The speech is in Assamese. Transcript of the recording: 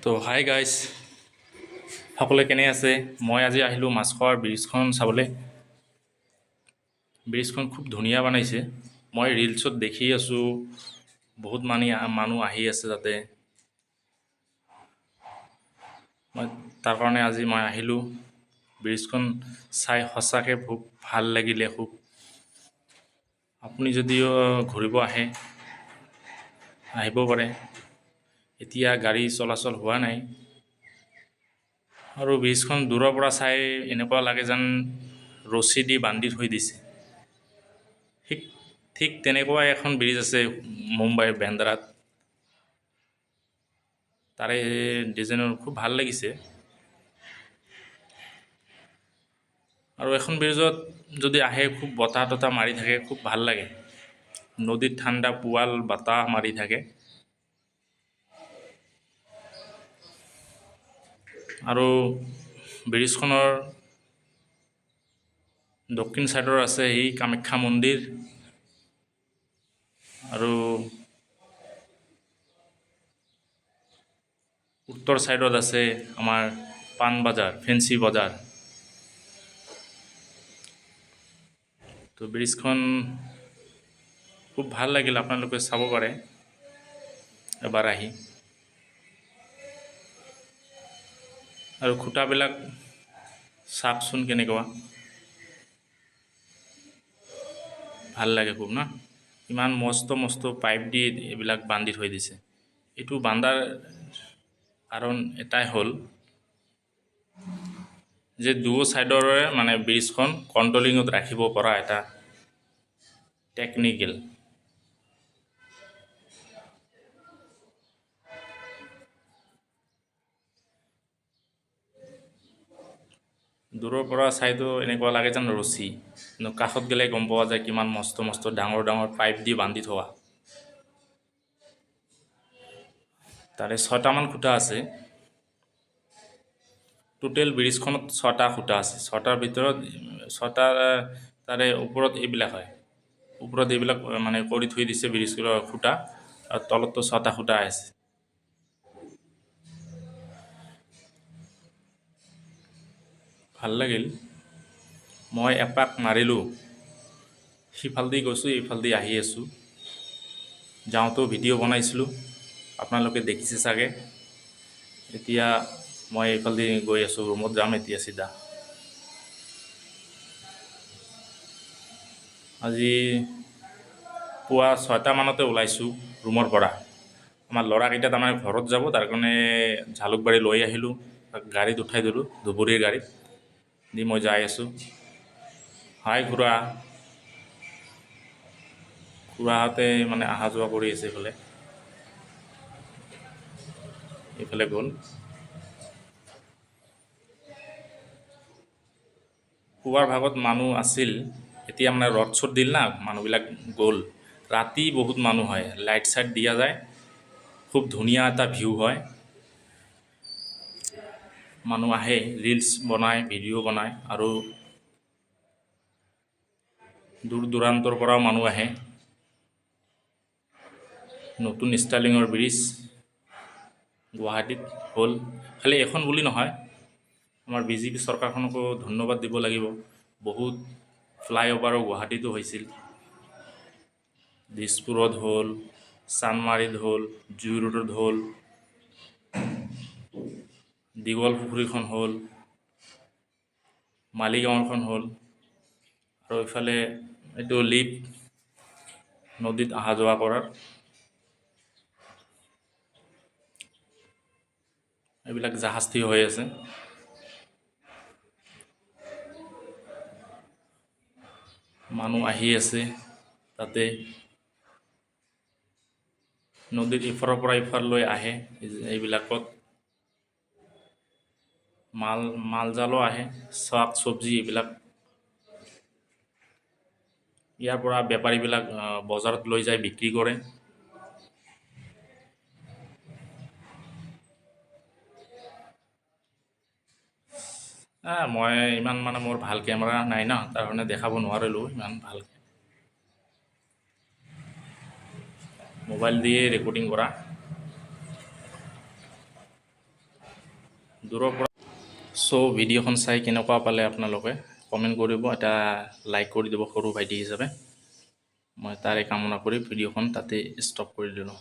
তো হাই গাইজ, সকলোৱে কেনে আছে? মই আজি আহিলোঁ মাছখোৱাৰ ব্ৰিজখন চাবলৈ। ব্ৰিজখন খুব ধুনীয়া বনাইছে। মই ৰিলছত দেখি আছোঁ, বহুত মানুহ আহি আছে তাতে। মই তাৰ কাৰণে আজি মই আহিলোঁ। ব্ৰিজখন চাই সঁচাকৈ খুব ভাল লাগিলে। খুব আপুনি যদিও ঘূৰিব আহিব পাৰে। এতিয়া গাড়ী চলাচল হোৱা নাই, আৰু ব্ৰিজখন দূৰৰ পৰা চাই এনেকুৱা লাগে যেন ৰছী দি বান্ধি থৈ দিছে। ঠিক তেনেকুৱা এখন ব্ৰিজ আছে মুম্বাইৰ বেন্দ্ৰাত। তাৰে ডিজাইনৰ খুব ভাল লাগিছে। আৰু এখন ব্ৰিজত যদি আহে, খুব বতাহ ততাহ মাৰি থাকে, খুব ভাল লাগে। নদীত ঠাণ্ডা পোৱাল বতাহ মাৰি থাকে। আৰু ব্ৰিজখনৰ দক্ষিণ ছাইডৰ আছে এই কামাখ্যা মন্দিৰ, আৰু উত্তৰ ছাইডত আছে আমাৰ পাণ বজাৰ, ফেঞ্চি বজাৰ। তো ব্ৰিজখন খুব ভাল লাগিল, আপোনালোকে চাব পাৰে এবাৰ আহি। আৰু খুঁটাবিলাক চাওকচোন কেনেকুৱা ভাল লাগে খুব না। ইমান মস্ত মস্ত পাইপ দি এইবিলাক বান্ধি থৈ দিছে। এইটো বান্ধাৰ কাৰণ এটাই হ'ল যে দুয়ো ছাইডৰে মানে ব্ৰিজখন কণ্ট্ৰলিঙত ৰাখিব পৰা এটা টেকনিকেল। দূৰৰ পৰা চাইতো এনেকুৱা লাগে যেন ৰছী, কিন্তু কাষত গ'লে গম পোৱা যায় কিমান মস্ত মস্ত ডাঙৰ ডাঙৰ পাইপ দি বান্ধি থোৱা। তাৰে 6টামান খুঁটা আছে। টোটেল ব্ৰিজখনত 6টা খুঁটা আছে। 6টাৰ ভিতৰত 6টা তাৰে ওপৰত এইবিলাক হয়, ওপৰত এইবিলাক মানে কৰি থৈ দিছে ব্ৰিজৰ খুঁটা, আৰু তলততো 6টা খুঁটা আছে। ভাল লাগিল। মই এপাক মাৰিলোঁ, সিফালদি গৈছোঁ, এইফালদি আহি আছোঁ। যাওঁতেও ভিডিঅ' বনাইছিলোঁ, আপোনালোকে দেখিছে চাগে। এতিয়া মই এইফালদি গৈ আছোঁ, ৰুমত যাম এতিয়া চিধা। আজি পুৱা 6টামানতে ওলাইছোঁ ৰুমৰ পৰা। আমাৰ ল'ৰাকেইটা তাৰমানে ঘৰত যাব, তাৰ কাৰণে জালুকবাৰী লৈ আহিলোঁ, গাড়ীত উঠাই দিলোঁ, ধুবুৰীৰ গাড়ীত দি মই যাই আছোঁ। হাই খুৰাহঁতে মানে অহা যোৱা কৰি আছে এইফালে গ'ল। পুৱাৰ ভাগত মানুহ আছিল, এতিয়া মানে ৰদ চদ দিল না, মানুহবিলাক গ'ল। ৰাতি বহুত মানুহ হয়, লাইট চাইট দিয়া যায়, খুব ধুনীয়া এটা ভিউ হয়। মানুহ আহে, ৰিলচ বনায়, ভিডিঅ' বনায়, আৰু দূৰ দূৰান্তৰ পৰাও মানুহ আহে। নতুন ষ্টাইলিঙৰ ব্ৰিজ গুৱাহাটীত হ'ল। খালি এখন বুলি নহয়, আমাৰ বিজেপি চৰকাৰখনকো ধন্যবাদ দিব লাগিব। বহুত ফ্লাইঅভাৰো গুৱাহাটীতো হৈছিল, দিছপুৰত হ'ল, চানমাৰীত হ'ল, জু ৰোডত হ'ল, দীঘল পুখুৰীখন হ'ল, মালিগাঁৱৰখন হ'ল, আৰু এইফালে এইটো লিপ নদীত অহা যোৱা কৰাৰ এইবিলাক জাহাজী হৈ আছে। মানুহ আহি আছে তাতে, নদীত ইফাৰৰ পৰা ইফাৰলৈ আহে। এইবিলাকত মালজালো আহে, শাক চবজি এইবিলাক। ইয়াৰ পৰা বেপাৰীবিলাক বজাৰত লৈ যায়, বিক্ৰী কৰে। মই ইমান মানে মোৰ ভাল কেমেৰা নাই ন, তাৰ কাৰণে দেখাব নোৱাৰিলোঁ ইমান ভালকৈ। মোবাইল দিয়ে ৰেকৰ্ডিং কৰা। দূৰৰ পৰা ভিডিঅ'খন চাই কেনেকুৱা পালে আপোনালোকে কমেণ্ট কৰিব, এটা লাইক কৰি দিব সৰু ভাইটি হিচাপে। মই তাৰে কামনা কৰি ভিডিঅ'খন তাতে ষ্টপ কৰি দিলোঁ।